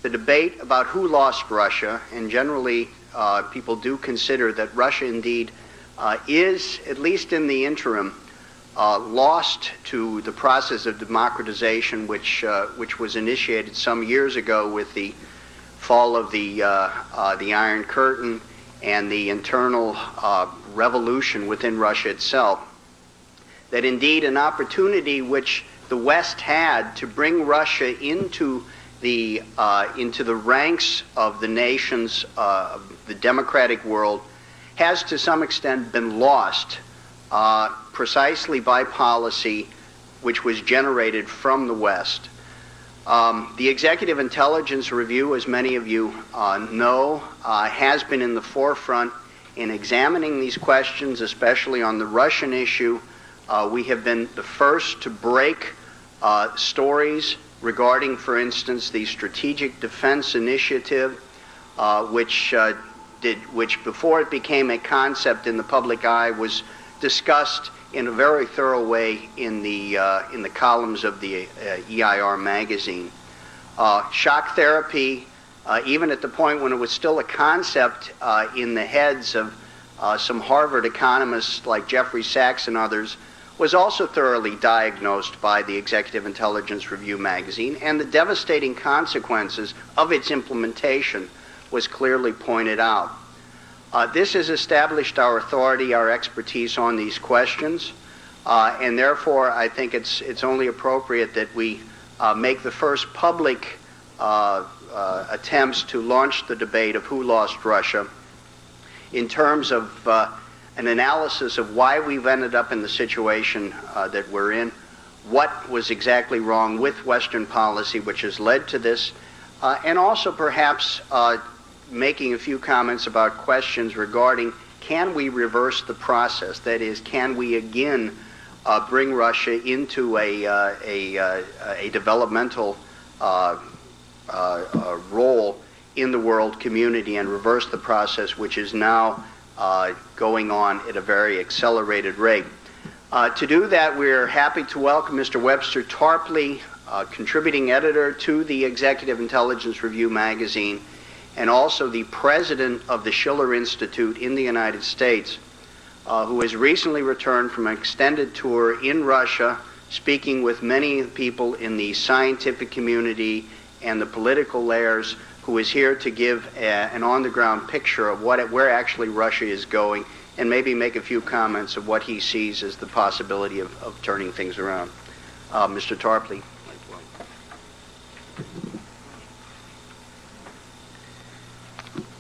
the debate about who lost Russia, and generally people do consider that Russia indeed is, at least in the interim, lost to the process of democratization which was initiated some years ago with the fall of the Iron Curtain and the internal revolution within Russia itself. That indeed an opportunity which the West had to bring Russia into the ranks of the nations of the democratic world has to some extent been lost precisely by policy which was generated from the West. The Executive Intelligence Review, as many of you know, has been in the forefront in examining these questions, especially on the Russian issue. We have been the first to break stories regarding, for instance, the Strategic Defense Initiative, which before it became a concept in the public eye was discussed in a very thorough way in the columns of the EIR magazine. Shock therapy, even at the point when it was still a concept in the heads of some Harvard economists like Jeffrey Sachs and others, was also thoroughly diagnosed by the Executive Intelligence Review magazine, and the devastating consequences of its implementation was clearly pointed out. This has established our authority, our expertise on these questions, and therefore I think it's only appropriate that we make the first public attempts to launch the debate of who lost Russia in terms of an analysis of why we've ended up in the situation that we're in, what was exactly wrong with Western policy which has led to this, and also perhaps making a few comments about questions regarding, can we reverse the process? That is, can we again bring Russia into a developmental role in the world community and reverse the process which is now going on at a very accelerated rate. To do that, we're happy to welcome Mr. Webster Tarpley, contributing editor to the Executive Intelligence Review magazine, and also the president of the Schiller Institute in the United States, who has recently returned from an extended tour in Russia, speaking with many people in the scientific community and the political layers, who is here to give an on-the-ground picture of where actually Russia is going, and maybe make a few comments of what he sees as the possibility of turning things around. Mr. Tarpley.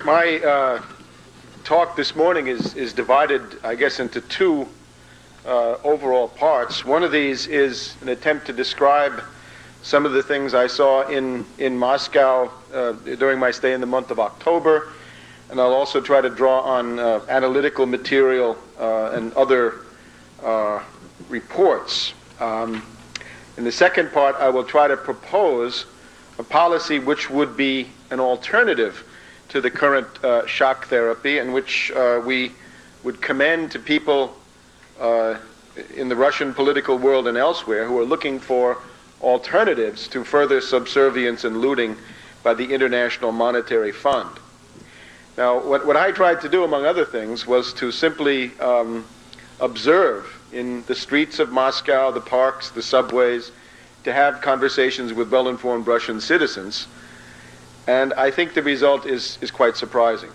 My talk this morning is divided, I guess, into two overall parts. One of these is an attempt to describe some of the things I saw in Moscow during my stay in the month of October, and I'll also try to draw on analytical material and other reports. In the second part, I will try to propose a policy which would be an alternative to the current shock therapy, and which we would commend to people in the Russian political world and elsewhere who are looking for alternatives to further subservience and looting by the International Monetary Fund. Now, what I tried to do, among other things, was to simply observe in the streets of Moscow, the parks, the subways, to have conversations with well-informed Russian citizens, and I think the result is quite surprising.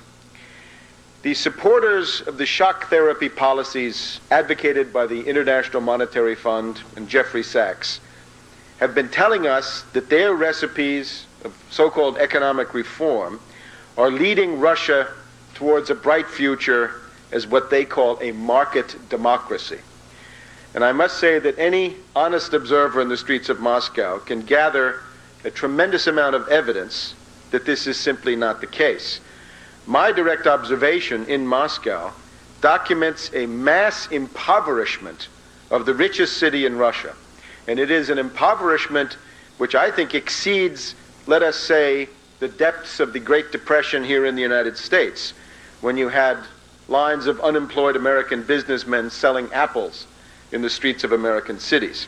The supporters of the shock therapy policies advocated by the International Monetary Fund and Jeffrey Sachs have been telling us that their recipes of so-called economic reform are leading Russia towards a bright future as what they call a market democracy. And I must say that any honest observer in the streets of Moscow can gather a tremendous amount of evidence that this is simply not the case. My direct observation in Moscow documents a mass impoverishment of the richest city in Russia. And it is an impoverishment which I think exceeds, let us say, the depths of the Great Depression here in the United States, when you had lines of unemployed American businessmen selling apples in the streets of American cities.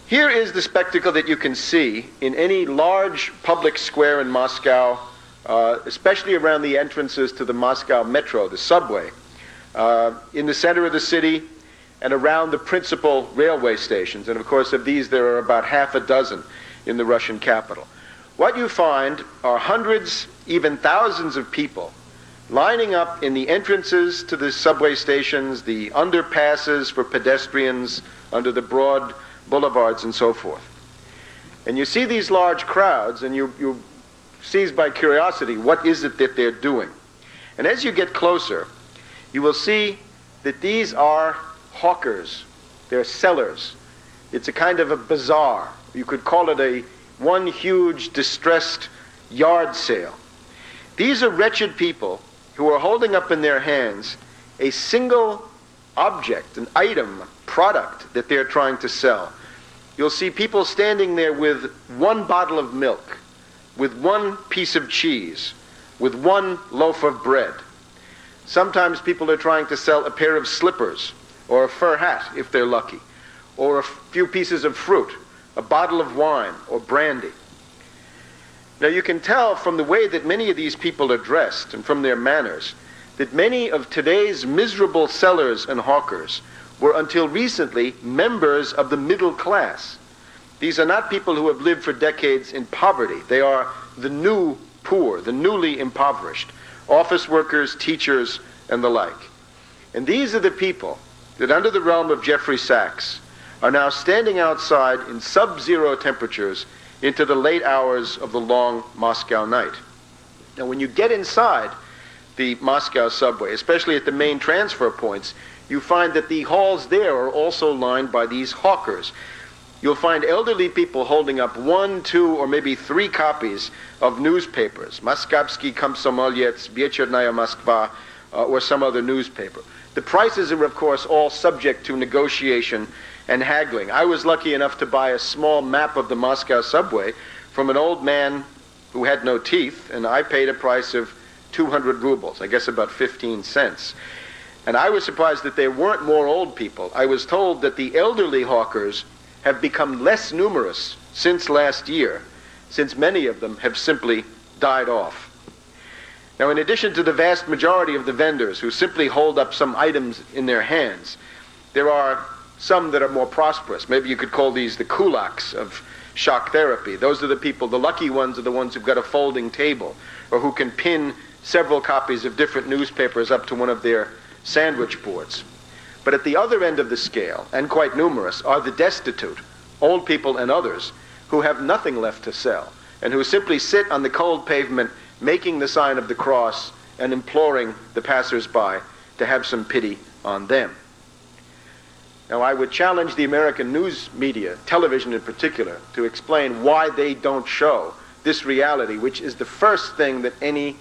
Here is the spectacle that you can see in any large public square in Moscow, especially around the entrances to the Moscow metro, the subway, in the center of the city and around the principal railway stations. And of course, of these, there are about half a dozen in the Russian capital. What you find are hundreds, even thousands of people lining up in the entrances to the subway stations, the underpasses for pedestrians under the broad boulevards and so forth. And you see these large crowds, and you seize by curiosity, what is it that they're doing? And as you get closer, you will see that these are hawkers. They're sellers. It's a kind of a bazaar. You could call it one huge distressed yard sale. These are wretched people who are holding up in their hands a single object, an item, product that they're trying to sell. You'll see people standing there with one bottle of milk, with one piece of cheese, with one loaf of bread. Sometimes people are trying to sell a pair of slippers, or a fur hat, if they're lucky, or a few pieces of fruit, a bottle of wine, or brandy. Now you can tell from the way that many of these people are dressed and from their manners that many of today's miserable sellers and hawkers were until recently members of the middle class. These are not people who have lived for decades in poverty. They are the new poor, the newly impoverished, office workers, teachers, and the like. And these are the people that under the realm of Jeffrey Sachs are now standing outside in sub-zero temperatures into the late hours of the long Moscow night. Now when you get inside the Moscow subway, especially at the main transfer points, you find that the halls there are also lined by these hawkers. You'll find elderly people holding up 1, 2, or maybe 3 copies of newspapers, Moskavsky Komsomolets, Вечерняя Moskva, or some other newspaper. The prices are, of course, all subject to negotiation and haggling. I was lucky enough to buy a small map of the Moscow subway from an old man who had no teeth, and I paid a price of 200 rubles, I guess about 15 cents. And I was surprised that there weren't more old people. I was told that the elderly hawkers have become less numerous since last year, since many of them have simply died off. Now, in addition to the vast majority of the vendors who simply hold up some items in their hands, there are some that are more prosperous. Maybe you could call these the kulaks of shock therapy. Those are the people, the lucky ones are the ones who've got a folding table, or who can pin several copies of different newspapers up to one of their sandwich boards. But at the other end of the scale, and quite numerous, are the destitute, old people and others, who have nothing left to sell, and who simply sit on the cold pavement making the sign of the cross and imploring the passers-by to have some pity on them. Now, I would challenge the American news media, television in particular, to explain why they don't show this reality, which is the first thing that any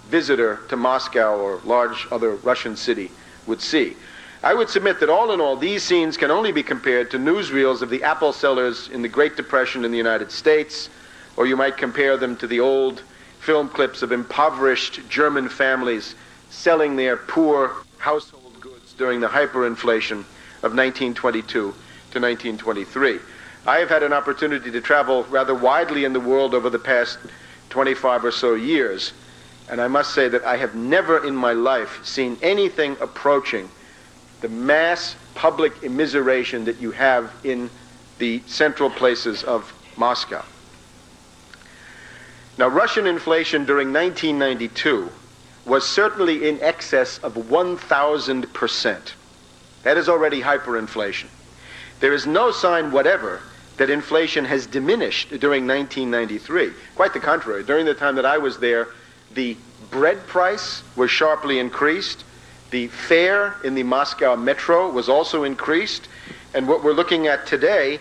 visitor to Moscow or large other Russian city would see. I would submit that all in all, these scenes can only be compared to newsreels of the apple sellers in the Great Depression in the United States, or you might compare them to the old film clips of impoverished German families selling their poor household goods during the hyperinflation of 1922 to 1923. I have had an opportunity to travel rather widely in the world over the past 25 or so years, and I must say that I have never in my life seen anything approaching the mass public immiseration that you have in the central places of Moscow. Now, Russian inflation during 1992 was certainly in excess of 1,000%. That is already hyperinflation. There is no sign whatever that inflation has diminished during 1993. Quite the contrary. During the time that I was there, the bread price was sharply increased. The fare in the Moscow metro was also increased. And what we're looking at today,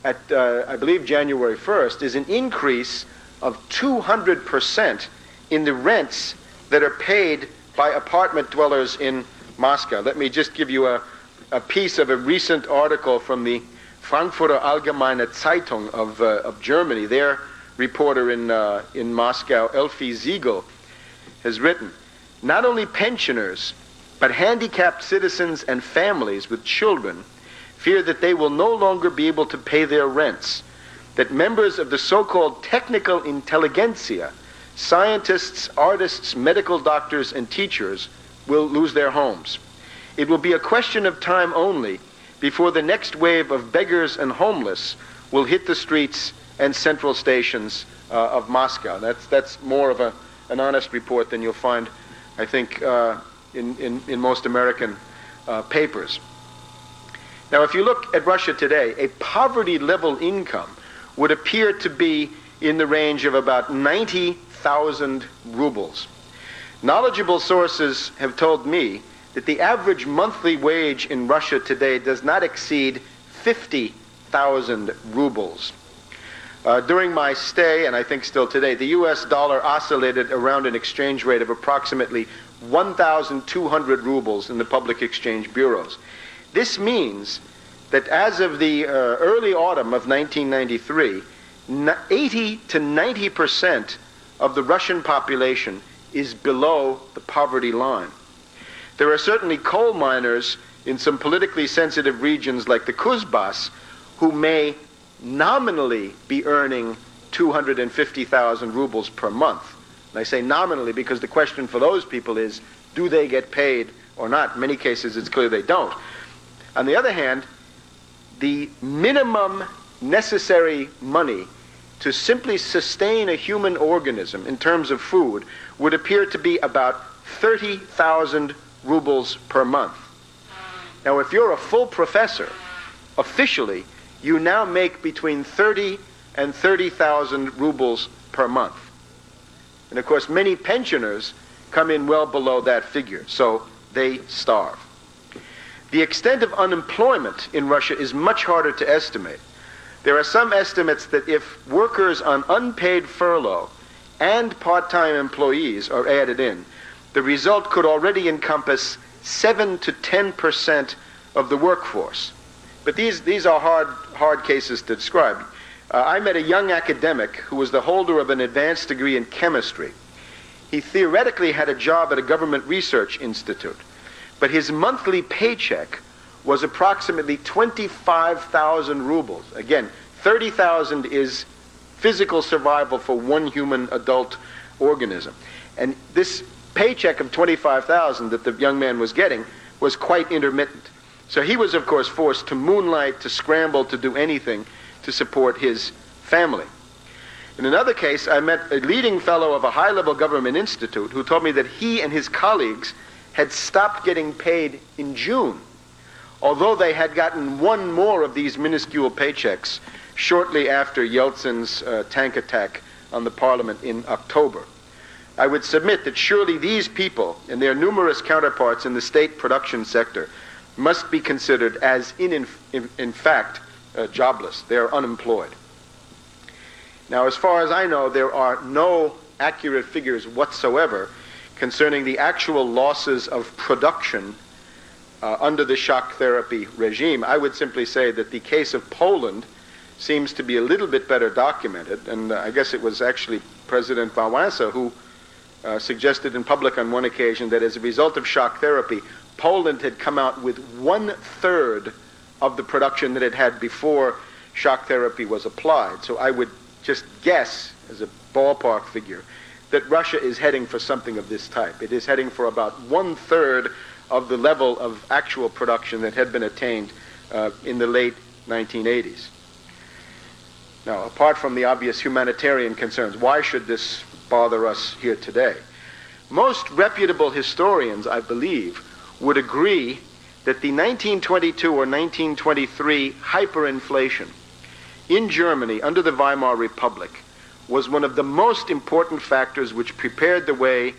at I believe January 1st, is an increase of 200% in the rents that are paid by apartment dwellers in Moscow. Let me just give you a piece of a recent article from the Frankfurter Allgemeine Zeitung of Germany. Their reporter in Moscow, Elfie Ziegel, has written, not only pensioners, but handicapped citizens and families with children fear that they will no longer be able to pay their rents, that members of the so-called technical intelligentsia, scientists, artists, medical doctors, and teachers, will lose their homes. It will be a question of time only before the next wave of beggars and homeless will hit the streets and central stations of Moscow. That's more of an honest report than you'll find, I think, in most American papers. Now, if you look at Russia today, a poverty-level income would appear to be in the range of about 90,000 rubles. Knowledgeable sources have told me that the average monthly wage in Russia today does not exceed 50,000 rubles. During my stay, and I think still today, the US dollar oscillated around an exchange rate of approximately 1,200 rubles in the public exchange bureaus. This means that as of the early autumn of 1993, 80 to 90% of the Russian population is below the poverty line. There are certainly coal miners in some politically sensitive regions like the Kuzbas who may nominally be earning 250,000 rubles per month. And I say nominally because the question for those people is, do they get paid or not? In many cases, it's clear they don't. On the other hand, the minimum necessary money to simply sustain a human organism in terms of food would appear to be about 30,000 rubles per month. Now, if you're a full professor, officially, you now make between 30 and 30,000 rubles per month. And of course, many pensioners come in well below that figure, so they starve. The extent of unemployment in Russia is much harder to estimate. There are some estimates that if workers on unpaid furlough and part-time employees are added in, the result could already encompass 7 to 10% of the workforce. But these are hard cases to describe. I met a young academic who was the holder of an advanced degree in chemistry. He theoretically had a job at a government research institute, but his monthly paycheck was approximately 25,000 rubles. Again, 30,000 is physical survival for one human adult organism. And this paycheck of 25,000 that the young man was getting was quite intermittent. So he was, of course, forced to moonlight, to scramble, to do anything to support his family. In another case, I met a leading fellow of a high-level government institute who told me that he and his colleagues had stopped getting paid in June, although they had gotten one more of these minuscule paychecks shortly after Yeltsin's tank attack on the parliament in October. I would submit that surely these people and their numerous counterparts in the state production sector must be considered as in fact jobless. They are unemployed. Now, as far as I know, there are no accurate figures whatsoever concerning the actual losses of production under the shock therapy regime. I would simply say that the case of Poland seems to be a little bit better documented, and I guess it was actually President Wałęsa who suggested in public on one occasion that as a result of shock therapy, Poland had come out with 1/3 of the production that it had before shock therapy was applied. So I would just guess, as a ballpark figure, that Russia is heading for something of this type. It is heading for about 1/3 of the level of actual production that had been attained in the late 1980s. Now, apart from the obvious humanitarian concerns, why should this bother us here today? Most reputable historians, I believe, would agree that the 1922 or 1923 hyperinflation in Germany under the Weimar Republic was one of the most important factors which prepared the way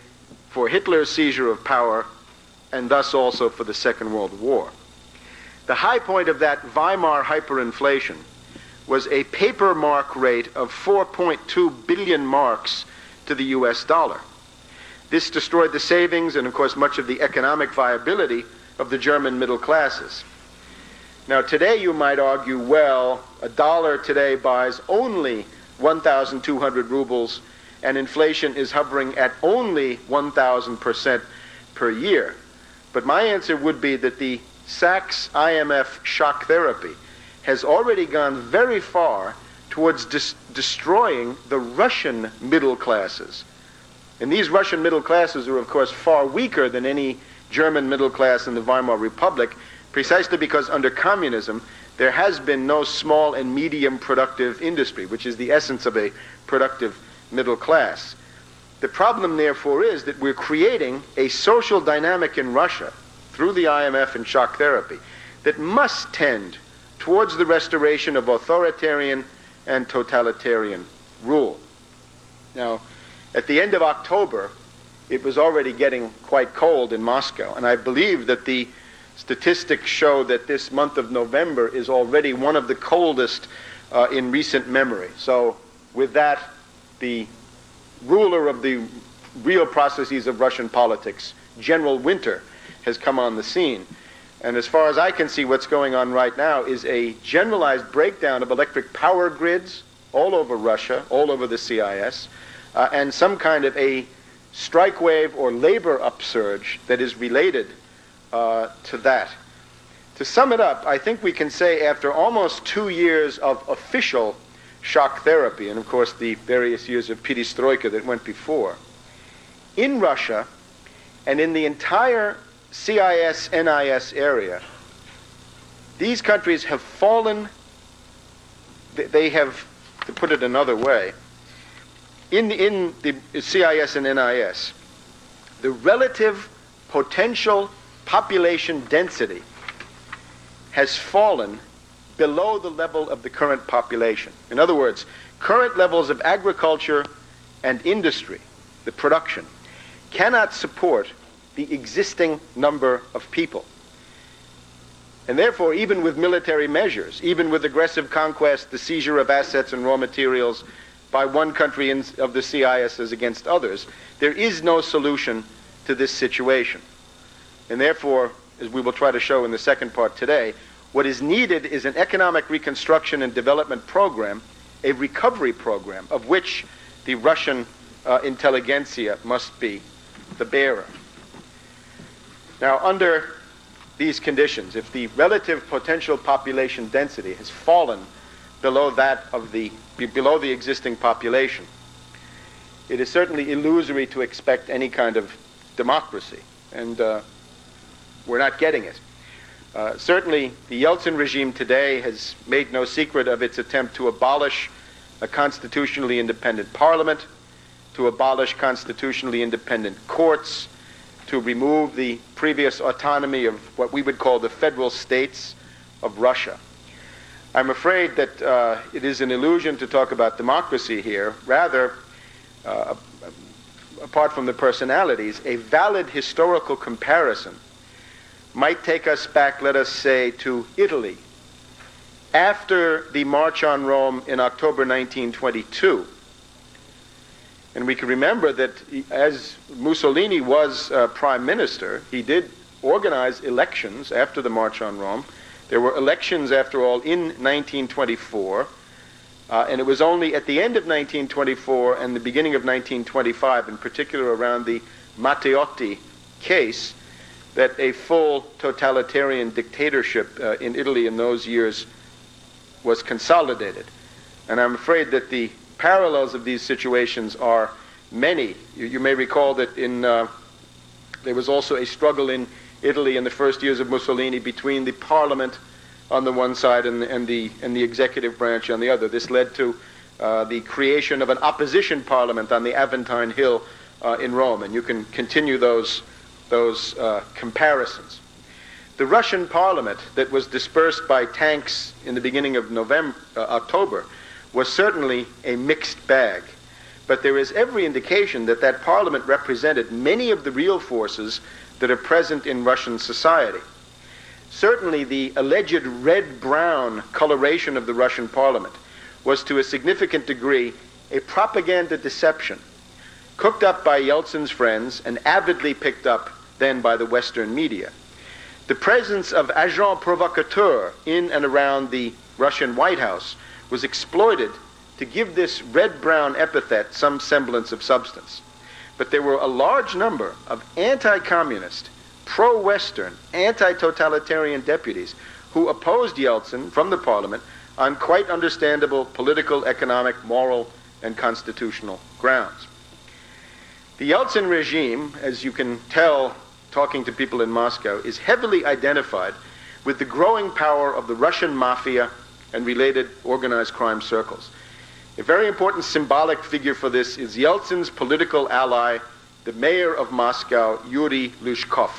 for Hitler's seizure of power and thus also for the Second World War. The high point of that Weimar hyperinflation was a paper mark rate of 4.2 billion marks to the US dollar. This destroyed the savings and, of course, much of the economic viability of the German middle classes. Now, today you might argue, well, a dollar today buys only 1,200 rubles, and inflation is hovering at only 1,000% per year. But my answer would be that the Sachs IMF shock therapy has already gone very far towards destroying the Russian middle classes. And these Russian middle classes are, of course, far weaker than any German middle class in the Weimar Republic, precisely because under communism there has been no small and medium productive industry, which is the essence of a productive middle class. The problem, therefore, is that we're creating a social dynamic in Russia through the IMF and shock therapy that must tend towards the restoration of authoritarian and totalitarian rule. Now, at the end of October, it was already getting quite cold in Moscow, and I believe that the statistics show that this month of November is already one of the coldest in recent memory. So with that, the ruler of the real processes of Russian politics, General Winter, has come on the scene. And as far as I can see, what's going on right now is a generalized breakdown of electric power grids all over Russia, all over the CIS, and some kind of a strike wave or labor upsurge that is related to that. To sum it up, I think we can say after almost 2 years of official shock therapy, and of course the various years of perestroika that went before, in Russia and in the entire CIS-NIS area, these countries have fallen, they have, to put it another way, in the CIS and NIS, the relative potential population density has fallen below the level of the current population. In other words, current levels of agriculture and industry, the production, cannot support the existing number of people. And therefore, even with military measures, even with aggressive conquest, the seizure of assets and raw materials by one country of the CIS as against others, there is no solution to this situation. And therefore, as we will try to show in the second part today, what is needed is an economic reconstruction and development program, a recovery program, of which the Russian intelligentsia must be the bearer. Now, under these conditions, if the relative potential population density has fallen below that of below the existing population, it is certainly illusory to expect any kind of democracy, and we're not getting it. Certainly, the Yeltsin regime today has made no secret of its attempt to abolish a constitutionally independent parliament, to abolish constitutionally independent courts, to remove the previous autonomy of what we would call the federal states of Russia. I'm afraid that it is an illusion to talk about democracy here. Rather, apart from the personalities, a valid historical comparison might take us back, let us say, to Italy. After the March on Rome in October 1922, and we can remember that as Mussolini was prime minister, he did organize elections after the March on Rome. There were elections, after all, in 1924, and it was only at the end of 1924 and the beginning of 1925, in particular around the Matteotti case, that a full totalitarian dictatorship in Italy in those years was consolidated. And I'm afraid that the parallels of these situations are many. You may recall that there was also a struggle in Italy in the first years of Mussolini between the parliament on the one side and the executive branch on the other. This led to the creation of an opposition parliament on the Aventine Hill in Rome, and you can continue those comparisons. The Russian parliament that was dispersed by tanks in the beginning of October was certainly a mixed bag, but there is every indication that that parliament represented many of the real forces that are present in Russian society. Certainly the alleged red-brown coloration of the Russian parliament was to a significant degree a propaganda deception, cooked up by Yeltsin's friends and avidly picked up then by the Western media. The presence of agents provocateurs in and around the Russian White House was exploited to give this red-brown epithet some semblance of substance. But there were a large number of anti-communist, pro-Western, anti-totalitarian deputies who opposed Yeltsin from the parliament on quite understandable political, economic, moral, and constitutional grounds. The Yeltsin regime, as you can tell talking to people in Moscow, is heavily identified with the growing power of the Russian mafia and related organized crime circles. A very important symbolic figure for this is Yeltsin's political ally, the mayor of Moscow, Yuri Lyushkov.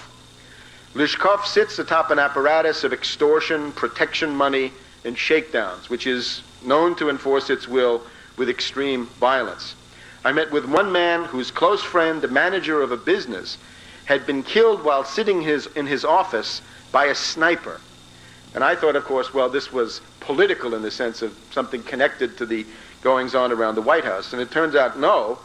Lyushkov sits atop an apparatus of extortion, protection money, and shakedowns, which is known to enforce its will with extreme violence. I met with one man whose close friend, the manager of a business, had been killed while sitting in his office by a sniper. And I thought, of course, well, this was political in the sense of something connected to the goings-on around the White House. And it turns out, no.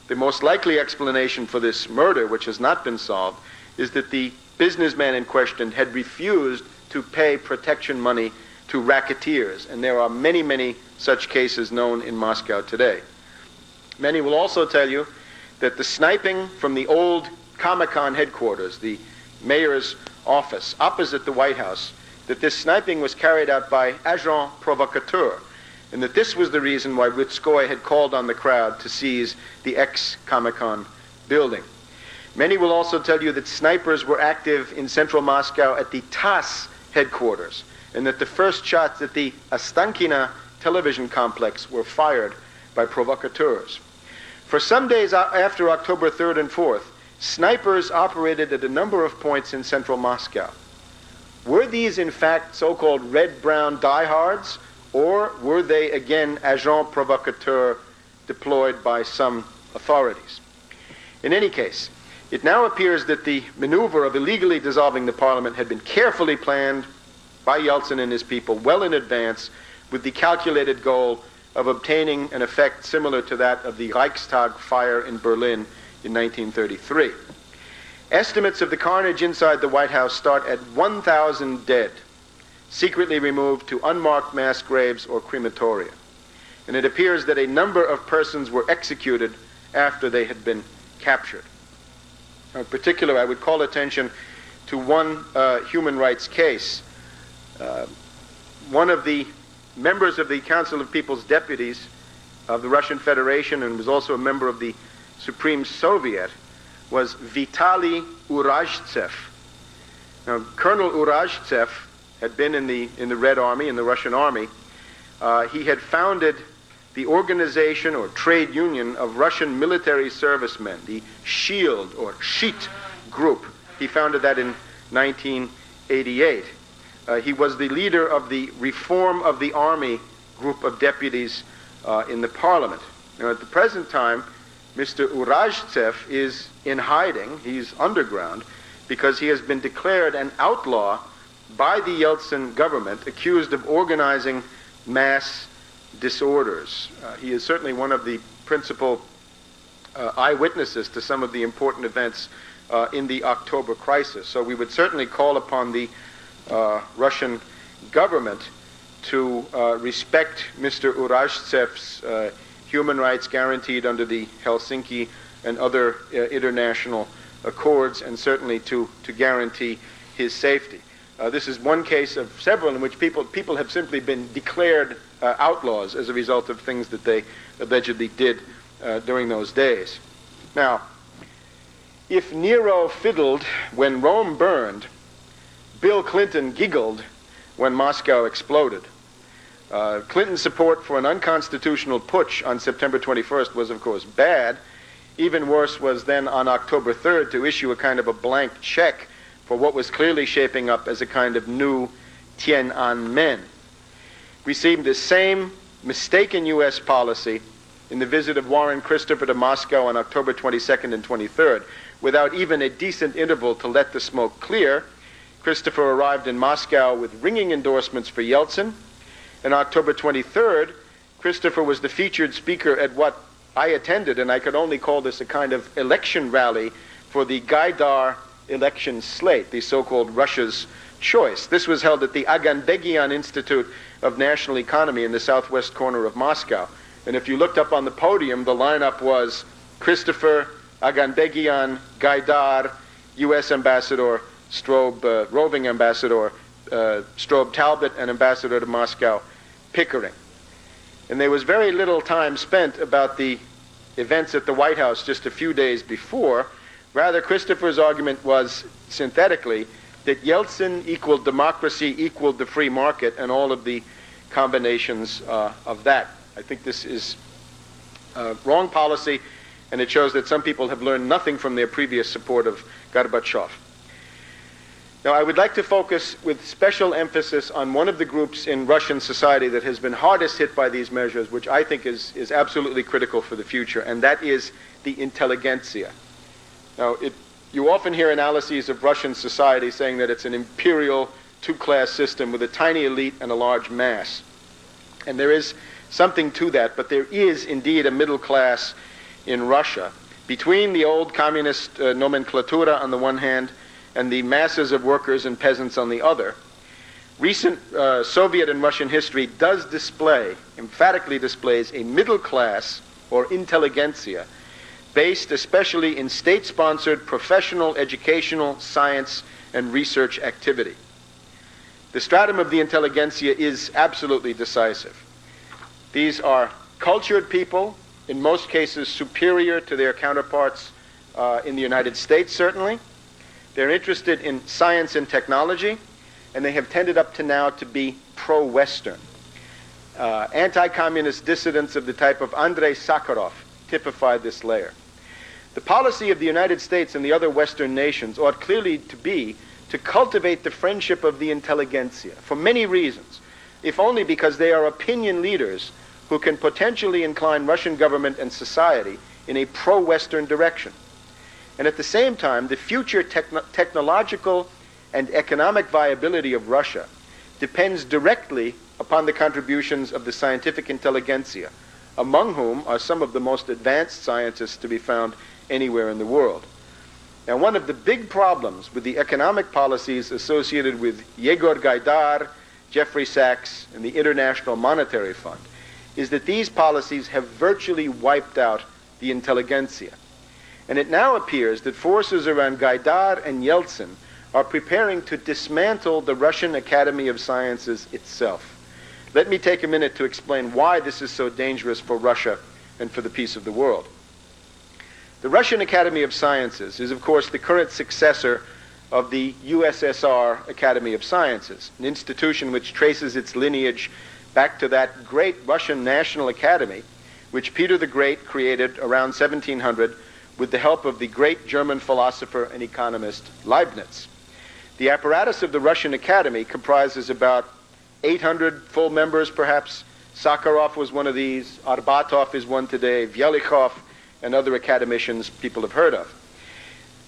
The most likely explanation for this murder, which has not been solved, is that the businessman in question had refused to pay protection money to racketeers. And there are many, many such cases known in Moscow today. Many will also tell you that the sniping from the old Comecon headquarters, the mayor's office opposite the White House, that this sniping was carried out by agent provocateur, and that this was the reason why Rutskoy had called on the crowd to seize the ex-Comecon building. Many will also tell you that snipers were active in central Moscow at the TASS headquarters, and that the first shots at the Ostankino television complex were fired by provocateurs. For some days after October 3rd and 4th, snipers operated at a number of points in central Moscow. Were these in fact so-called red-brown diehards, or were they again agents provocateurs deployed by some authorities? In any case, it now appears that the maneuver of illegally dissolving the parliament had been carefully planned by Yeltsin and his people well in advance, with the calculated goal of obtaining an effect similar to that of the Reichstag fire in Berlin in 1933. Estimates of the carnage inside the White House start at 1,000 dead, secretly removed to unmarked mass graves or crematoria. And it appears that a number of persons were executed after they had been captured. Now, in particular, I would call attention to one human rights case. One of the members of the Council of People's Deputies of the Russian Federation, and was also a member of the Supreme Soviet, was Vitaly Urazhtsev. Now, Colonel Urazhtsev had been in the Red Army, in the Russian Army. He had founded the organization or trade union of Russian military servicemen, the SHIELD or SHIT group. He founded that in 1988. He was the leader of the Reform of the Army group of deputies in the parliament. Now, at the present time, Mr. Urazhtsev is in hiding. He's underground because he has been declared an outlaw by the Yeltsin government, accused of organizing mass disorders. He is certainly one of the principal eyewitnesses to some of the important events in the October crisis. So we would certainly call upon the Russian government to respect Mr. Urazhtsev's human rights guaranteed under the Helsinki and other international accords, and certainly to guarantee his safety. This is one case of several in which people have simply been declared outlaws as a result of things that they allegedly did during those days. Now, if Nero fiddled when Rome burned, Bill Clinton giggled when Moscow exploded. Clinton's support for an unconstitutional putsch on September 21st was, of course, bad. Even worse was then on October 3rd to issue a kind of a blank check for what was clearly shaping up as a kind of new Tiananmen. We see the same mistaken U.S. policy in the visit of Warren Christopher to Moscow on October 22nd and 23rd. Without even a decent interval to let the smoke clear, Christopher arrived in Moscow with ringing endorsements for Yeltsin. On October 23rd, Christopher was the featured speaker at what I attended, and I could only call this a kind of election rally for the Gaidar election slate, the so-called Russia's choice. This was held at the Aganbegian Institute of National Economy in the southwest corner of Moscow. And if you looked up on the podium, the lineup was Christopher, Aganbegian, Gaidar, U.S. Ambassador roving ambassador Strobe Talbot and ambassador to Moscow Pickering. And there was very little time spent about the events at the White House just a few days before. Rather, Christopher's argument was, synthetically, that Yeltsin equaled democracy, equaled the free market, and all of the combinations of that. I think this is wrong policy, and it shows that some people have learned nothing from their previous support of Gorbachev. Now, I would like to focus with special emphasis on one of the groups in Russian society that has been hardest hit by these measures, which I think is absolutely critical for the future, and that is the intelligentsia. Now, you often hear analyses of Russian society saying that it's an imperial two-class system with a tiny elite and a large mass. And there is something to that, but there is indeed a middle class in Russia between the old communist nomenclatura on the one hand and the masses of workers and peasants on the other. Recent Soviet and Russian history does display, emphatically displays, a middle class or intelligentsia based especially in state-sponsored professional, educational, science, and research activity. The stratum of the intelligentsia is absolutely decisive. These are cultured people, in most cases superior to their counterparts in the United States, certainly. They're interested in science and technology, and they have tended up to now to be pro-Western. Anti-communist dissidents of the type of Andrei Sakharov typify this layer. The policy of the United States and the other Western nations ought clearly to be to cultivate the friendship of the intelligentsia for many reasons, if only because they are opinion leaders who can potentially incline Russian government and society in a pro-Western direction. And at the same time, the future technological and economic viability of Russia depends directly upon the contributions of the scientific intelligentsia, among whom are some of the most advanced scientists to be found anywhere in the world. Now, one of the big problems with the economic policies associated with Yegor Gaidar, Jeffrey Sachs, and the International Monetary Fund is that these policies have virtually wiped out the intelligentsia. And it now appears that forces around Gaidar and Yeltsin are preparing to dismantle the Russian Academy of Sciences itself. Let me take a minute to explain why this is so dangerous for Russia and for the peace of the world. The Russian Academy of Sciences is, of course, the current successor of the USSR Academy of Sciences, an institution which traces its lineage back to that great Russian National Academy, which Peter the Great created around 1700 with the help of the great German philosopher and economist Leibniz. The apparatus of the Russian Academy comprises about 800 full members, perhaps. Sakharov was one of these. Arbatov is one today. Vyelikhov and other academicians people have heard of.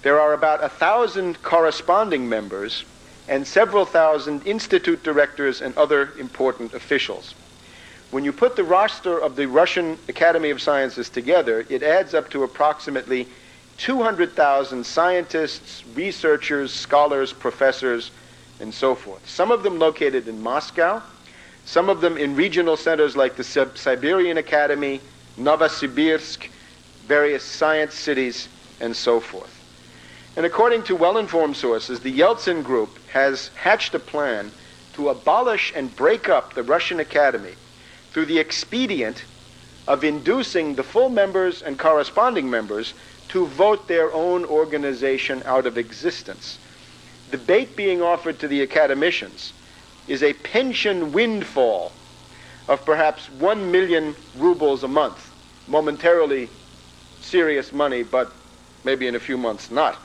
There are about 1,000 corresponding members and several thousand institute directors and other important officials. When you put the roster of the Russian Academy of Sciences together, it adds up to approximately 200,000 scientists, researchers, scholars, professors, and so forth. Some of them located in Moscow, some of them in regional centers like the Siberian Academy, Novosibirsk, various science cities, and so forth. And according to well-informed sources, the Yeltsin Group has hatched a plan to abolish and break up the Russian Academy through the expedient of inducing the full members and corresponding members to vote their own organization out of existence. The bait being offered to the academicians is a pension windfall of perhaps 1 million rubles a month, momentarily serious money, but maybe in a few months not.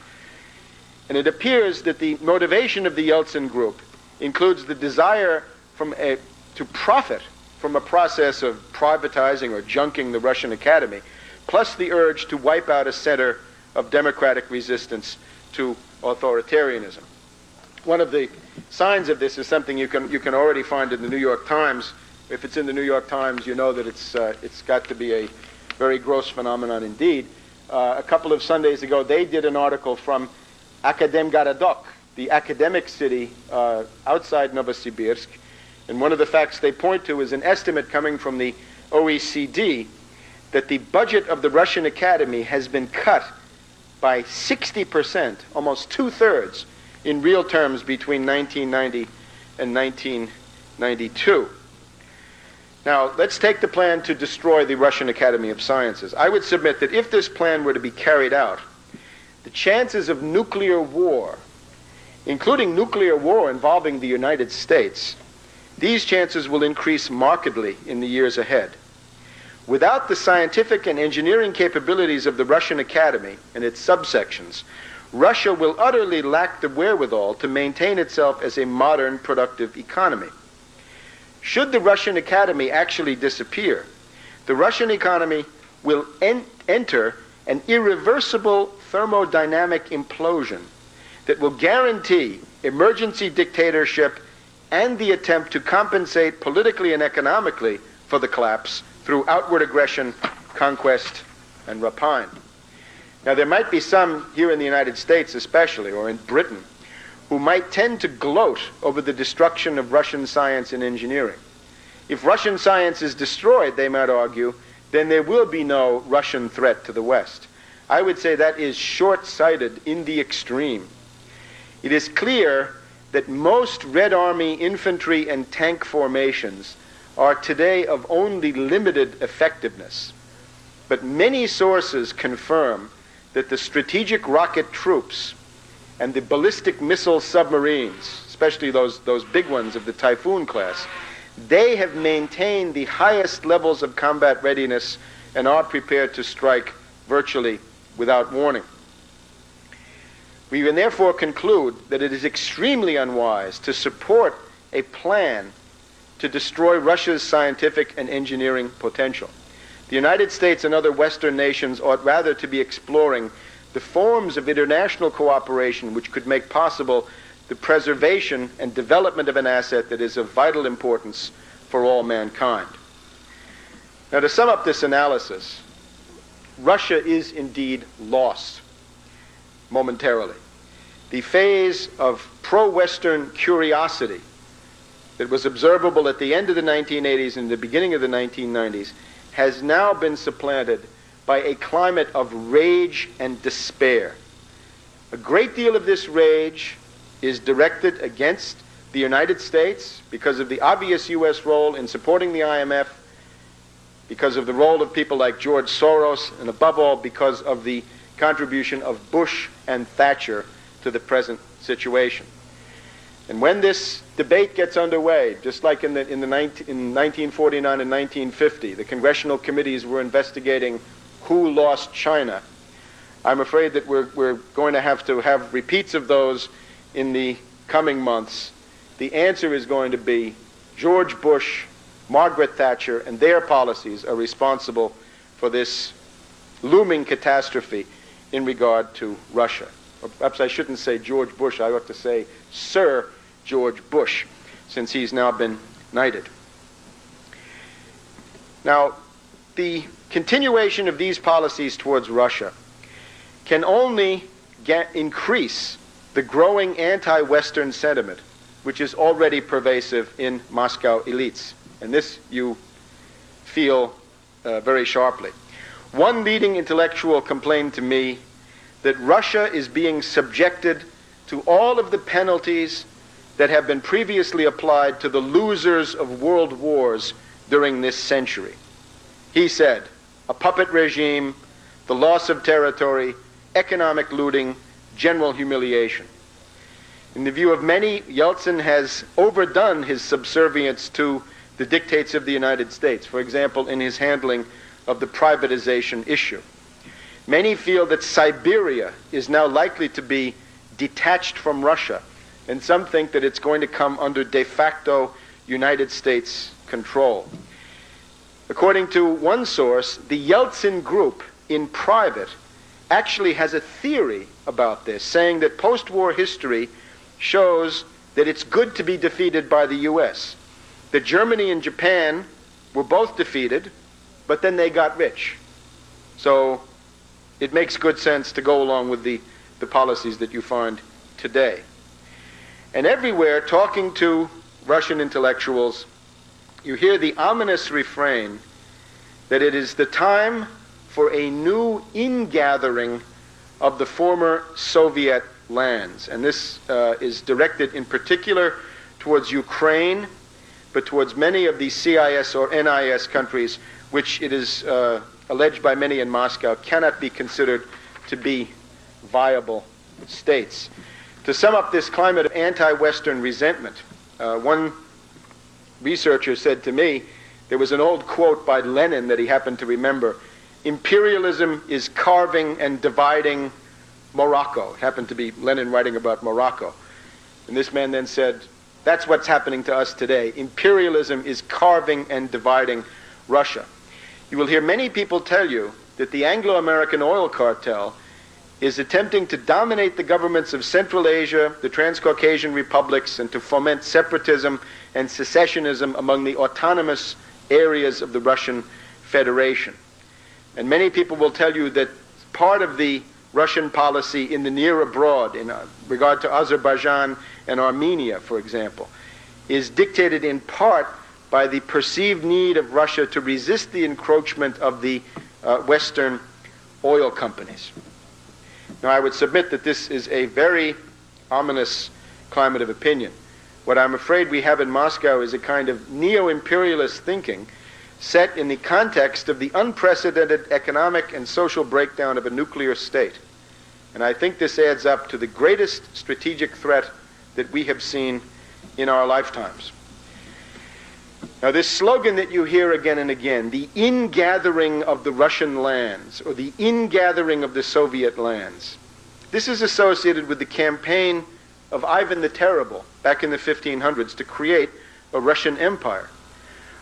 And it appears that the motivation of the Yeltsin Group includes the desire to profit from a process of privatizing or junking the Russian Academy, plus the urge to wipe out a center of democratic resistance to authoritarianism. One of the signs of this is something you can already find in the New York Times. If it's in the New York Times, you know that it's got to be a very gross phenomenon indeed. A couple of Sundays ago, they did an article from Akademgaradok, the academic city outside Novosibirsk, and one of the facts they point to is an estimate coming from the OECD that the budget of the Russian Academy has been cut by 60%, almost two-thirds, in real terms between 1990 and 1992. Now, let's take the plan to destroy the Russian Academy of Sciences. I would submit that if this plan were to be carried out, the chances of nuclear war, including nuclear war involving the United States, these chances will increase markedly in the years ahead. Without the scientific and engineering capabilities of the Russian Academy and its subsections, Russia will utterly lack the wherewithal to maintain itself as a modern, productive economy. Should the Russian Academy actually disappear, the Russian economy will enter an irreversible thermodynamic implosion that will guarantee emergency dictatorship and the attempt to compensate politically and economically for the collapse through outward aggression, conquest, and rapine. Now, there might be some here in the United States especially, or in Britain, who might tend to gloat over the destruction of Russian science and engineering. If Russian science is destroyed, they might argue, then there will be no Russian threat to the West. I would say that is short-sighted in the extreme. It is clear that most Red Army infantry and tank formations are today of only limited effectiveness. But many sources confirm that the strategic rocket troops and the ballistic missile submarines, especially those big ones of the Typhoon class, they have maintained the highest levels of combat readiness and are prepared to strike virtually without warning. We can therefore conclude that it is extremely unwise to support a plan to destroy Russia's scientific and engineering potential. The United States and other Western nations ought rather to be exploring the forms of international cooperation which could make possible the preservation and development of an asset that is of vital importance for all mankind. Now, to sum up this analysis, Russia is indeed lost momentarily. The phase of pro-Western curiosity that was observable at the end of the 1980s and the beginning of the 1990s has now been supplanted by a climate of rage and despair. A great deal of this rage is directed against the United States because of the obvious U.S. role in supporting the IMF, because of the role of people like George Soros, and above all because of the contribution of Bush and Thatcher to the present situation. And when this debate gets underway, just like in 1949 and 1950, the congressional committees were investigating who lost China. I'm afraid that we're going to have repeats of those in the coming months. The answer is going to be George Bush, Margaret Thatcher, and their policies are responsible for this looming catastrophe in regard to Russia. Or perhaps I shouldn't say George Bush, I ought to say Sir George Bush, since he's now been knighted. Now, the continuation of these policies towards Russia can only increase the growing anti-Western sentiment, which is already pervasive in Moscow elites. And this you feel very sharply. One leading intellectual complained to me that Russia is being subjected to all of the penalties that have been previously applied to the losers of world wars during this century. He said, a puppet regime, the loss of territory, economic looting, general humiliation. In the view of many, Yeltsin has overdone his subservience to the dictates of the United States, for example, in his handling of the privatization issue. Many feel that Siberia is now likely to be detached from Russia, and some think that it's going to come under de facto United States control. According to one source, the Yeltsin group in private actually has a theory about this, saying that post-war history shows that it's good to be defeated by the U.S. That Germany and Japan were both defeated, but then they got rich. So it makes good sense to go along with the policies that you find today. And everywhere, talking to Russian intellectuals, you hear the ominous refrain that it is the time for a new ingathering of the former Soviet lands. And this is directed in particular towards Ukraine, but towards many of the CIS or NIS countries, which it is alleged by many in Moscow cannot be considered to be viable states. To sum up this climate of anti-Western resentment, one researcher said to me, there was an old quote by Lenin that he happened to remember, "Imperialism is carving and dividing Morocco." It happened to be Lenin writing about Morocco. And this man then said, that's what's happening to us today. Imperialism is carving and dividing Russia. You will hear many people tell you that the Anglo-American oil cartel is attempting to dominate the governments of Central Asia, the Transcaucasian republics, and to foment separatism and secessionism among the autonomous areas of the Russian Federation. And many people will tell you that part of the Russian policy in the near abroad, in regard to Azerbaijan and Armenia, for example, is dictated in part by the perceived need of Russia to resist the encroachment of the Western oil companies. Now, I would submit that this is a very ominous climate of opinion. What I'm afraid we have in Moscow is a kind of neo-imperialist thinking set in the context of the unprecedented economic and social breakdown of a nuclear state. And I think this adds up to the greatest strategic threat that we have seen in our lifetimes. Now, this slogan that you hear again and again, the ingathering of the Russian lands, or the ingathering of the Soviet lands, this is associated with the campaign of Ivan the Terrible back in the 1500s to create a Russian empire.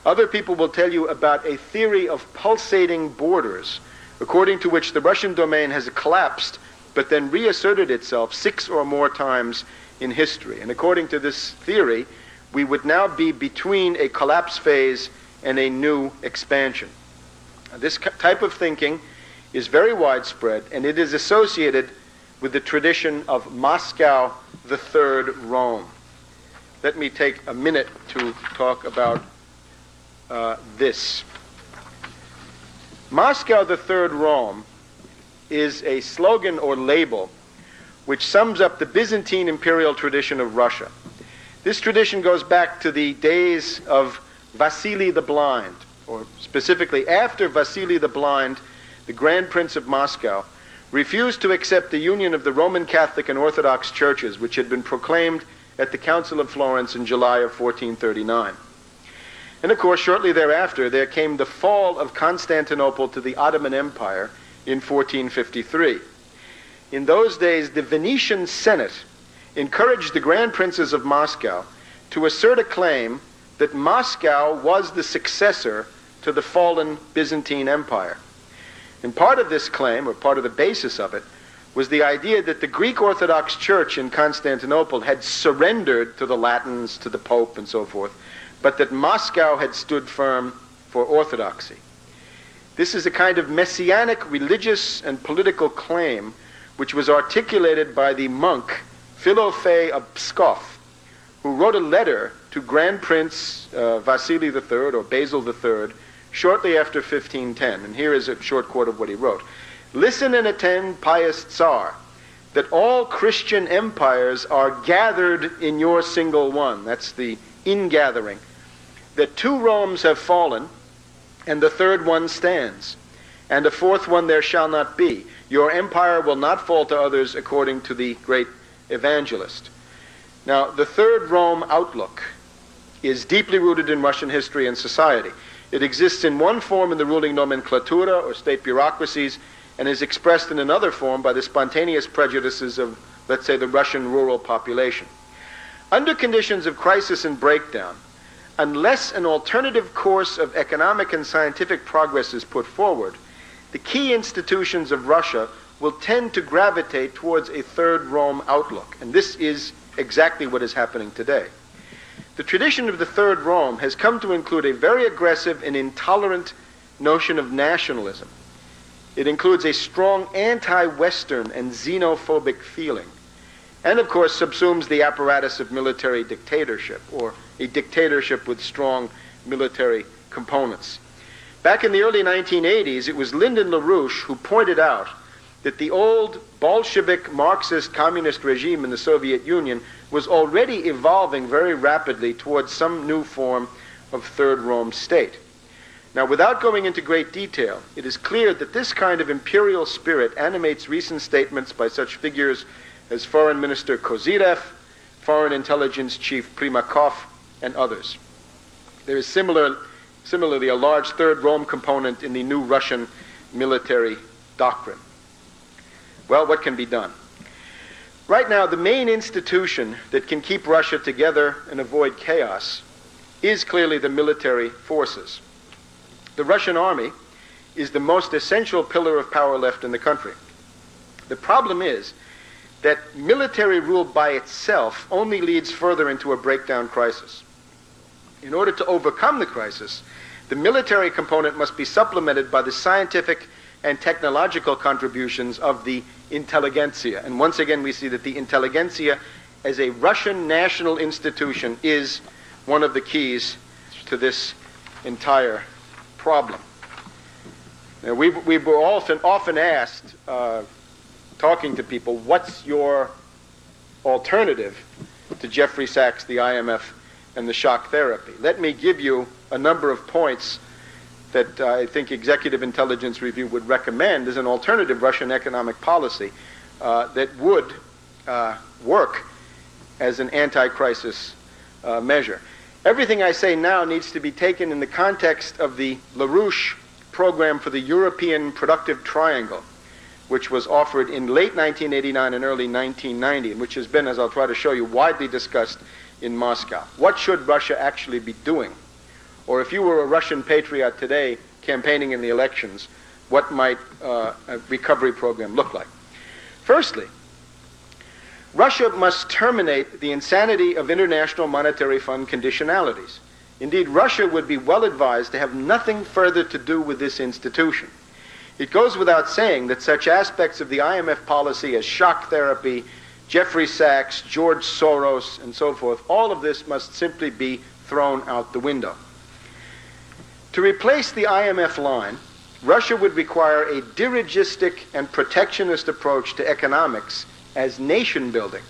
Other people will tell you about a theory of pulsating borders, according to which the Russian domain has collapsed but then reasserted itself 6 or more times in history. And according to this theory, we would now be between a collapse phase and a new expansion. Now, this type of thinking is very widespread, and it is associated with the tradition of Moscow the Third Rome. Let me take a minute to talk about this. Moscow the Third Rome is a slogan or label which sums up the Byzantine imperial tradition of Russia. This tradition goes back to the days of Vasily the Blind, or specifically after Vasily the Blind, the Grand Prince of Moscow, refused to accept the union of the Roman Catholic and Orthodox churches, which had been proclaimed at the Council of Florence in July of 1439. And of course, shortly thereafter, there came the fall of Constantinople to the Ottoman Empire in 1453. In those days, the Venetian Senate encouraged the Grand Princes of Moscow to assert a claim that Moscow was the successor to the fallen Byzantine Empire. And part of this claim, or part of the basis of it, was the idea that the Greek Orthodox Church in Constantinople had surrendered to the Latins, to the Pope, and so forth, but that Moscow had stood firm for orthodoxy. This is a kind of messianic religious and political claim which was articulated by the monk Philofey of Pskov, who wrote a letter to Grand Prince Vasily III, or Basil III, shortly after 1510. And here is a short quote of what he wrote. "Listen and attend, pious Tsar, that all Christian empires are gathered in your single one." That's the ingathering. "That 2 Romes have fallen, and the 3rd one stands, and a 4th one there shall not be. Your empire will not fall to others, according to the great evangelist." Now, the Third Rome outlook is deeply rooted in Russian history and society. It exists in one form in the ruling nomenklatura, or state bureaucracies, and is expressed in another form by the spontaneous prejudices of, let's say, the Russian rural population. Under conditions of crisis and breakdown, unless an alternative course of economic and scientific progress is put forward, the key institutions of Russia will tend to gravitate towards a Third Rome outlook. And this is exactly what is happening today. The tradition of the Third Rome has come to include a very aggressive and intolerant notion of nationalism. It includes a strong anti-Western and xenophobic feeling, and of course subsumes the apparatus of military dictatorship, or a dictatorship with strong military components. Back in the early 1980s, it was Lyndon LaRouche who pointed out that the old Bolshevik Marxist communist regime in the Soviet Union was already evolving very rapidly towards some new form of Third Rome state. Now, without going into great detail, it is clear that this kind of imperial spirit animates recent statements by such figures as Foreign Minister Kozyrev, Foreign Intelligence Chief Primakov, and others. There is similarly a large Third Rome component in the new Russian military doctrine. Well, what can be done? Right now, the main institution that can keep Russia together and avoid chaos is clearly the military forces. The Russian army is the most essential pillar of power left in the country. The problem is that military rule by itself only leads further into a breakdown crisis. In order to overcome the crisis, the military component must be supplemented by the scientific and technological contributions of the intelligentsia. And once again, we see that the intelligentsia as a Russian national institution is one of the keys to this entire problem. Now, we were often asked, talking to people, what's your alternative to Jeffrey Sachs, the IMF, and the shock therapy? Let me give you a number of points that I think Executive Intelligence Review would recommend as an alternative Russian economic policy that would work as an anti-crisis measure. Everything I say now needs to be taken in the context of the LaRouche program for the European Productive Triangle, which was offered in late 1989 and early 1990, and which has been, as I'll try to show you, widely discussed in Moscow. What should Russia actually be doing? Or if you were a Russian patriot today campaigning in the elections, what might a recovery program look like? Firstly, Russia must terminate the insanity of International Monetary Fund conditionalities. Indeed, Russia would be well advised to have nothing further to do with this institution. It goes without saying that such aspects of the IMF policy as shock therapy, Jeffrey Sachs, George Soros, and so forth, all of this must simply be thrown out the window. To replace the IMF line, Russia would require a dirigistic and protectionist approach to economics as nation building.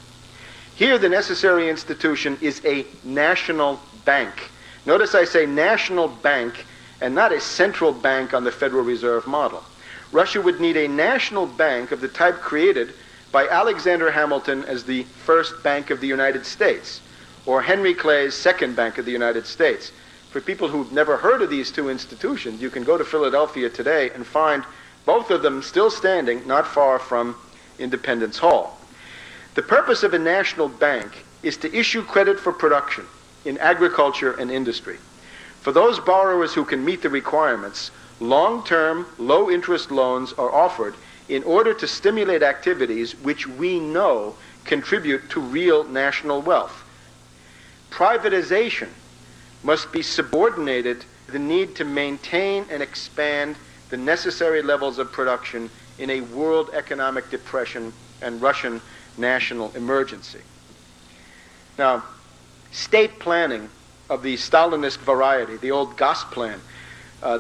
Here, the necessary institution is a national bank. Notice I say national bank and not a central bank on the Federal Reserve model. Russia would need a national bank of the type created by Alexander Hamilton as the first Bank of the United States, or Henry Clay's second Bank of the United States. For people who've never heard of these two institutions, you can go to Philadelphia today and find both of them still standing not far from Independence Hall. The purpose of a national bank is to issue credit for production in agriculture and industry. For those borrowers who can meet the requirements, long-term, low-interest loans are offered in order to stimulate activities which we know contribute to real national wealth. Privatization must be subordinated to the need to maintain and expand the necessary levels of production in a world economic depression and Russian national emergency. Now, state planning of the Stalinist variety, the old Gosplan,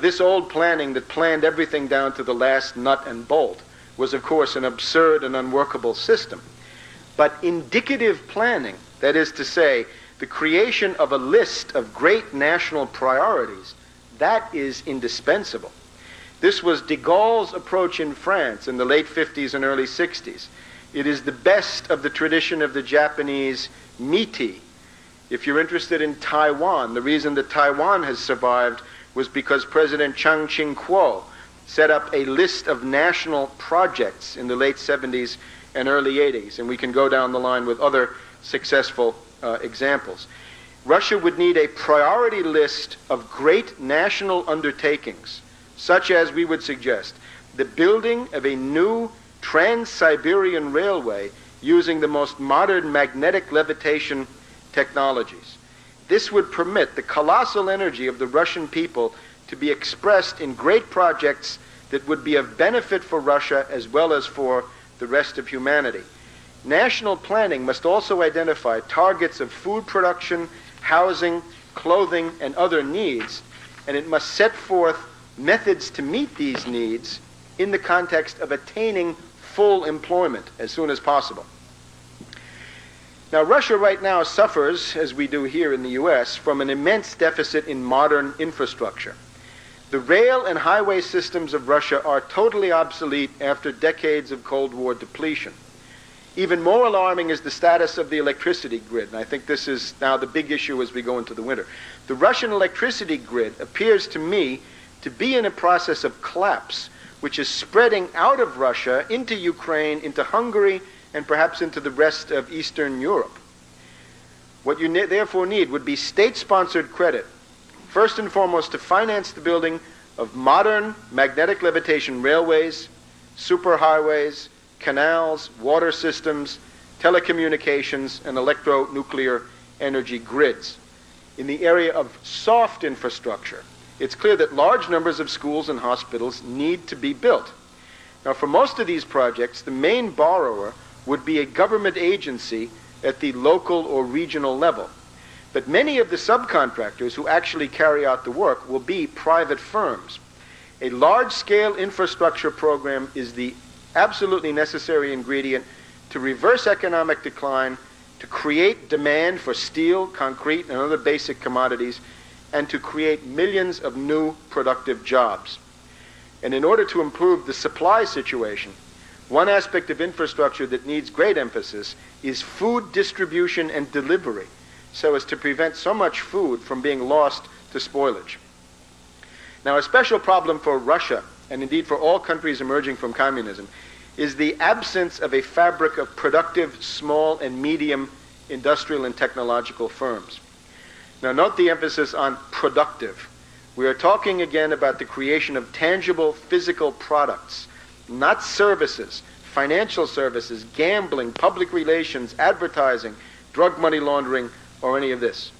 this old planning that planned everything down to the last nut and bolt, was of course an absurd and unworkable system. But indicative planning, that is to say, the creation of a list of great national priorities, that is indispensable. This was de Gaulle's approach in France in the late 50s and early 60s. It is the best of the tradition of the Japanese Meitei. If you're interested in Taiwan, the reason that Taiwan has survived was because President Chiang Ching-kuo set up a list of national projects in the late 70s and early 80s, and we can go down the line with other successful examples. Russia would need a priority list of great national undertakings, such as we would suggest the building of a new Trans-Siberian Railway using the most modern magnetic levitation technologies. This would permit the colossal energy of the Russian people to be expressed in great projects that would be of benefit for Russia as well as for the rest of humanity. National planning must also identify targets of food production, housing, clothing, and other needs, and it must set forth methods to meet these needs in the context of attaining full employment as soon as possible. Now, Russia right now suffers, as we do here in the U.S., from an immense deficit in modern infrastructure. The rail and highway systems of Russia are totally obsolete after decades of Cold War depletion. Even more alarming is the status of the electricity grid, and I think this is now the big issue as we go into the winter. The Russian electricity grid appears to me to be in a process of collapse, which is spreading out of Russia into Ukraine, into Hungary, and perhaps into the rest of Eastern Europe. What you therefore need would be state-sponsored credit, first and foremost to finance the building of modern magnetic levitation railways, superhighways, canals, water systems, telecommunications, and electronuclear energy grids. In the area of soft infrastructure, it's clear that large numbers of schools and hospitals need to be built. Now, for most of these projects, the main borrower would be a government agency at the local or regional level. But many of the subcontractors who actually carry out the work will be private firms. A large-scale infrastructure program is the absolutely necessary ingredient to reverse economic decline, to create demand for steel, concrete, and other basic commodities, and to create millions of new productive jobs. And in order to improve the supply situation, one aspect of infrastructure that needs great emphasis is food distribution and delivery, so as to prevent so much food from being lost to spoilage. Now, a special problem for Russia, and indeed for all countries emerging from communism, is the absence of a fabric of productive small and medium industrial and technological firms. Now, note the emphasis on productive. We are talking again about the creation of tangible physical products, not services, financial services, gambling, public relations, advertising, drug money laundering, or any of this.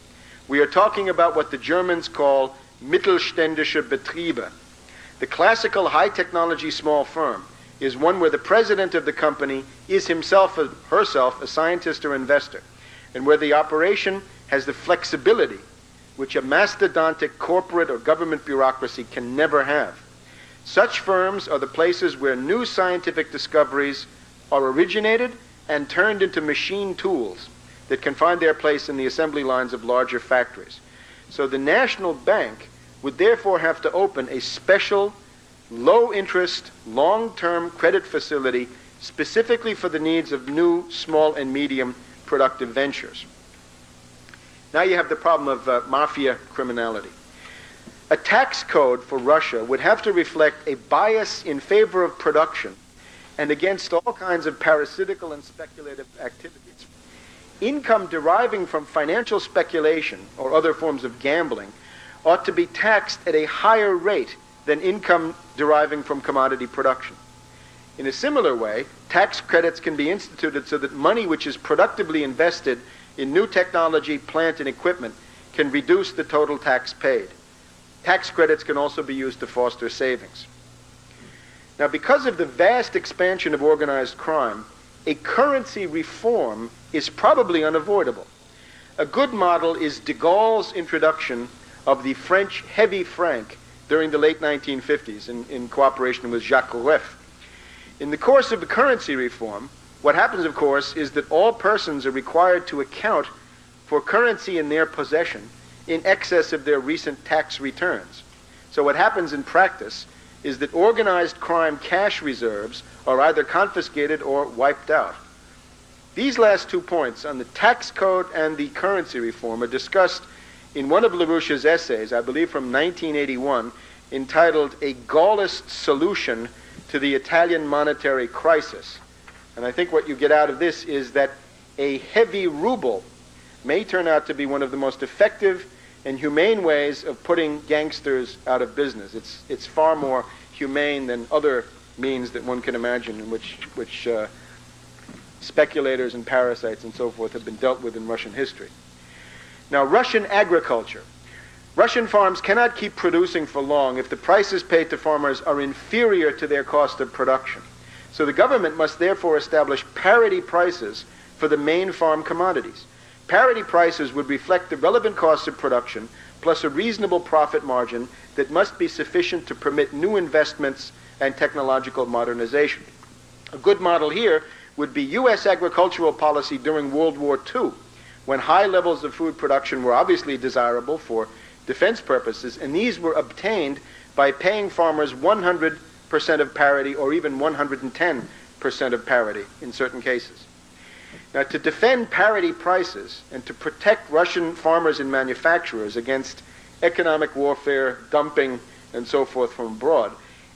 We are talking about what the Germans call mittelständische Betriebe. The classical high-technology small firm is one where the president of the company is himself or herself a scientist or investor, and where the operation has the flexibility which a mastodontic corporate or government bureaucracy can never have. Such firms are the places where new scientific discoveries are originated and turned into machine tools that can find their place in the assembly lines of larger factories. So the National Bank would therefore have to open a special, low-interest, long-term credit facility specifically for the needs of new, small, and medium productive ventures. Now you have the problem of mafia criminality. A tax code for Russia would have to reflect a bias in favor of production and against all kinds of parasitical and speculative activities. Income deriving from financial speculation or other forms of gambling ought to be taxed at a higher rate than income deriving from commodity production. In a similar way, tax credits can be instituted so that money which is productively invested in new technology, plant, and equipment can reduce the total tax paid. Tax credits can also be used to foster savings. Now, because of the vast expansion of organized crime, a currency reform is probably unavoidable. A good model is de Gaulle's introduction of the French heavy franc during the late 1950s in cooperation with Jacques Rueff. In the course of the currency reform, what happens, of course, is that all persons are required to account for currency in their possession in excess of their recent tax returns. So what happens in practice is that organized crime cash reserves are either confiscated or wiped out. These last 2 points on the tax code and the currency reform are discussed in one of LaRouche's essays, I believe from 1981, entitled A Gaullist Solution to the Italian Monetary Crisis. And I think what you get out of this is that a heavy ruble may turn out to be one of the most effective and humane ways of putting gangsters out of business. It's far more humane than other means that one can imagine in which speculators and parasites and so forth have been dealt with in Russian history. Now, Russian agriculture. Russian farms cannot keep producing for long if the prices paid to farmers are inferior to their cost of production. So the government must therefore establish parity prices for the main farm commodities. Parity prices would reflect the relevant costs of production plus a reasonable profit margin that must be sufficient to permit new investments and technological modernization. A good model here would be U.S. agricultural policy during World War II, when high levels of food production were obviously desirable for defense purposes, and these were obtained by paying farmers 100% of parity or even 110% of parity in certain cases. Now, to defend parity prices and to protect Russian farmers and manufacturers against economic warfare, dumping, and so forth from abroad,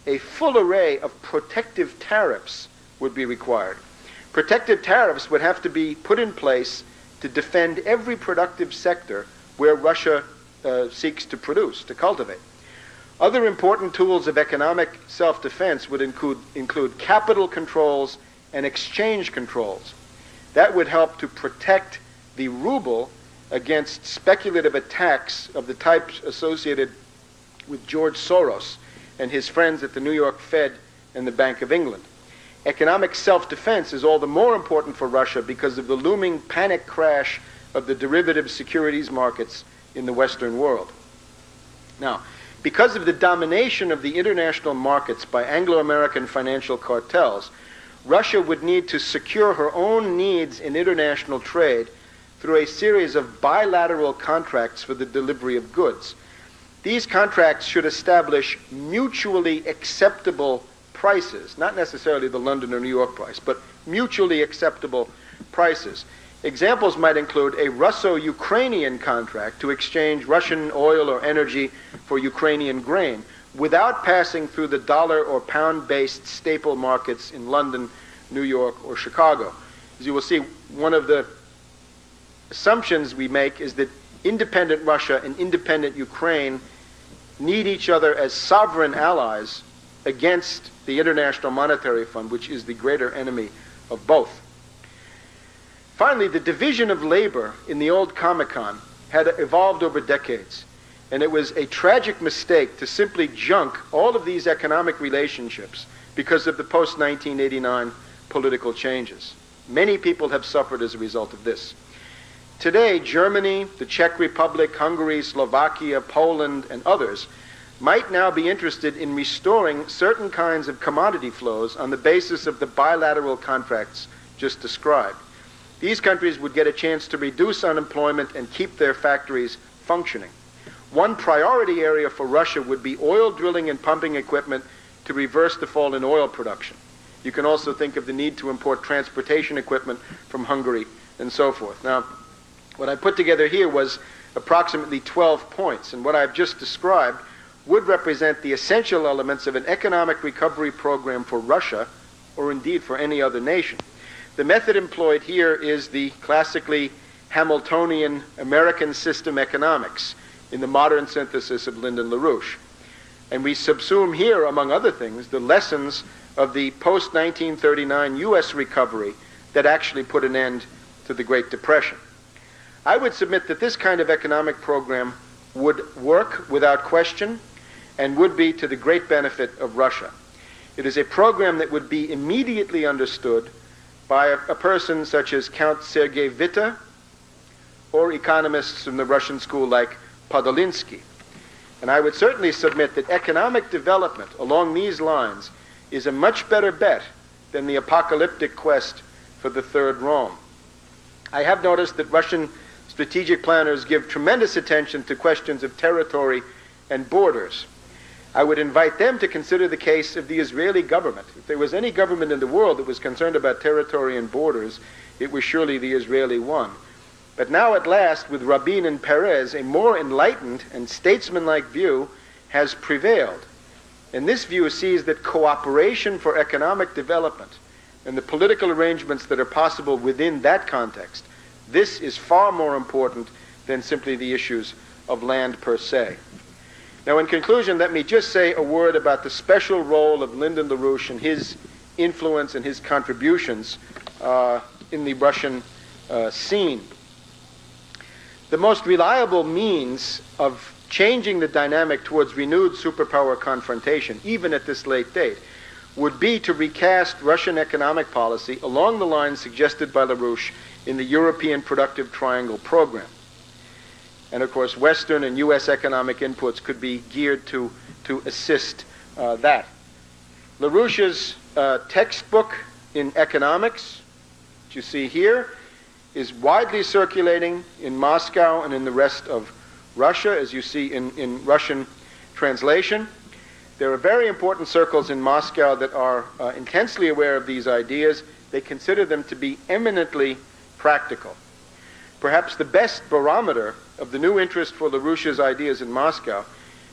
a full array of protective tariffs would be required. Protective tariffs would have to be put in place to defend every productive sector where Russia seeks to produce, to cultivate. Other important tools of economic self-defense would include capital controls and exchange controls. That would help to protect the ruble against speculative attacks of the types associated with George Soros and his friends at the New York Fed and the Bank of England. Economic self-defense is all the more important for Russia because of the looming panic crash of the derivative securities markets in the Western world. Now, because of the domination of the international markets by Anglo-American financial cartels, Russia would need to secure her own needs in international trade through a series of bilateral contracts for the delivery of goods. These contracts should establish mutually acceptable prices, not necessarily the London or New York price, but mutually acceptable prices. Examples might include a Russo-Ukrainian contract to exchange Russian oil or energy for Ukrainian grain without passing through the dollar or pound-based staple markets in London, New York, or Chicago. As you will see, one of the assumptions we make is that independent Russia and independent Ukraine need each other as sovereign allies against the International Monetary Fund, which is the greater enemy of both. Finally, the division of labor in the old Comecon had evolved over decades, and it was a tragic mistake to simply junk all of these economic relationships because of the post-1989 political changes. Many people have suffered as a result of this. Today, Germany, the Czech Republic, Hungary, Slovakia, Poland, and others might now be interested in restoring certain kinds of commodity flows on the basis of the bilateral contracts just described. These countries would get a chance to reduce unemployment and keep their factories functioning. One priority area for Russia would be oil drilling and pumping equipment to reverse the fall in oil production. You can also think of the need to import transportation equipment from Hungary and so forth. Now, what I put together here was approximately 12 points, and what I've just described would represent the essential elements of an economic recovery program for Russia, or indeed for any other nation. The method employed here is the classically Hamiltonian American system economics in the modern synthesis of Lyndon LaRouche. And we subsume here, among other things, the lessons of the post-1939 U.S. recovery that actually put an end to the Great Depression. I would submit that this kind of economic program would work without question and would be to the great benefit of Russia. It is a program that would be immediately understood by a person such as Count Sergei Witte or economists from the Russian school like Podolinsky. And I would certainly submit that economic development along these lines is a much better bet than the apocalyptic quest for the third Rome. I have noticed that Russian strategic planners give tremendous attention to questions of territory and borders. I would invite them to consider the case of the Israeli government. If there was any government in the world that was concerned about territory and borders, it was surely the Israeli one. But now at last, with Rabin and Peres, a more enlightened and statesmanlike view has prevailed. And this view sees that cooperation for economic development and the political arrangements that are possible within that context, this is far more important than simply the issues of land per se. Now, in conclusion, let me just say a word about the special role of Lyndon LaRouche and his influence and his contributions in the Russian scene. The most reliable means of changing the dynamic towards renewed superpower confrontation, even at this late date, would be to recast Russian economic policy along the lines suggested by LaRouche in the European Productive Triangle program. And of course, Western and U.S. economic inputs could be geared to assist that. LaRouche's textbook in economics, which you see here, is widely circulating in Moscow and in the rest of Russia, as you see in Russian translation. There are very important circles in Moscow that are intensely aware of these ideas. They consider them to be eminently practical. Perhaps the best barometer of the new interest for LaRouche's ideas in Moscow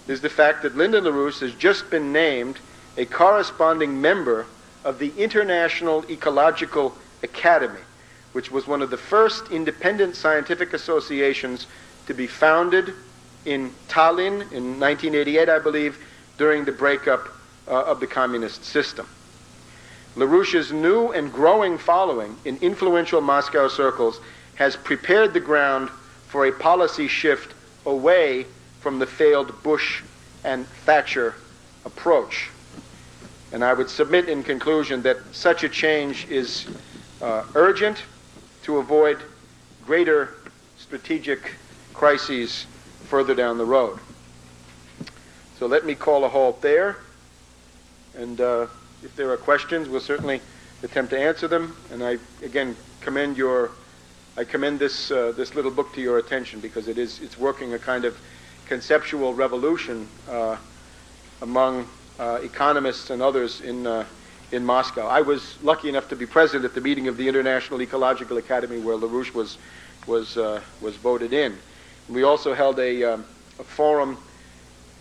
is the fact that Lyndon LaRouche has just been named a corresponding member of the International Ecological Academy, which was one of the first independent scientific associations to be founded in Tallinn in 1988, I believe, during the breakup of the communist system. LaRouche's new and growing following in influential Moscow circles has prepared the ground for a policy shift away from the failed Bush and Thatcher approach. And I would submit in conclusion that such a change is urgent to avoid greater strategic crises further down the road. So let me call a halt there, and if there are questions, we'll certainly attempt to answer them. And I again commend this little book to your attention, because it's working a kind of conceptual revolution among economists and others in Moscow. I was lucky enough to be present at the meeting of the International Ecological Academy where LaRouche was voted in. We also held a forum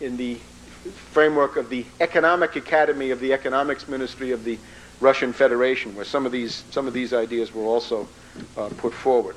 in the framework of the Economic Academy of the Economics Ministry of the Russian Federation, where some of these ideas were also put forward.